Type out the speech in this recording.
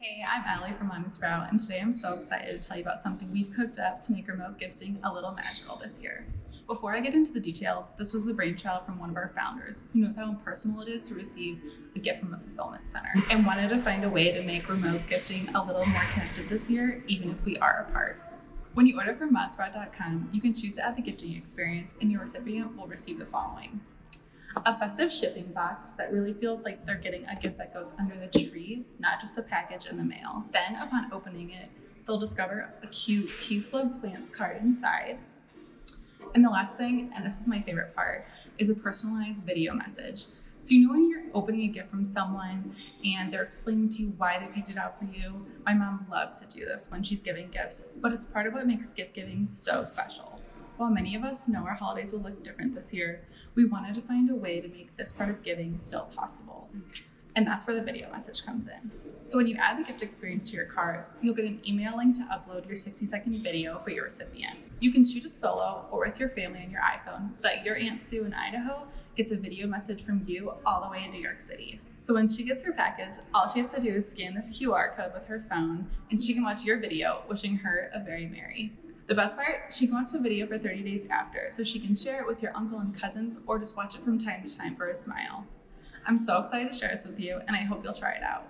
Hey, I'm Allie from Lemon Sprout, and today I'm so excited to tell you about something we've cooked up to make remote gifting a little magical this year. Before I get into the details, this was the brainchild from one of our founders who knows how impersonal it is to receive a gift from a fulfillment center and wanted to find a way to make remote gifting a little more connected this year, even if we are apart. When you order from modsprout.com, you can choose to add the gifting experience, and your recipient will receive the following: a festive shipping box that really feels like they're getting a gift that goes under the tree, not just a package in the mail. Then upon opening it, they'll discover a cute Peace Love Plants card inside. And the last thing, and this is my favorite part, is a personalized video message. So you know when you're opening a gift from someone and they're explaining to you why they picked it out for you? My mom loves to do this when she's giving gifts, but it's part of what makes gift giving so special. While many of us know our holidays will look different this year, we wanted to find a way to make this part of giving still possible. And that's where the video message comes in. So when you add the gift experience to your cart, you'll get an email link to upload your 60-second video for your recipient. You can shoot it solo or with your family on your iPhone so that your Aunt Sue in Idaho gets a video message from you all the way in New York City. So when she gets her package, all she has to do is scan this QR code with her phone and she can watch your video wishing her a very merry. The best part, she can watch the video for 30 days after, so she can share it with your uncle and cousins or just watch it from time to time for a smile. I'm so excited to share this with you, and I hope you'll try it out.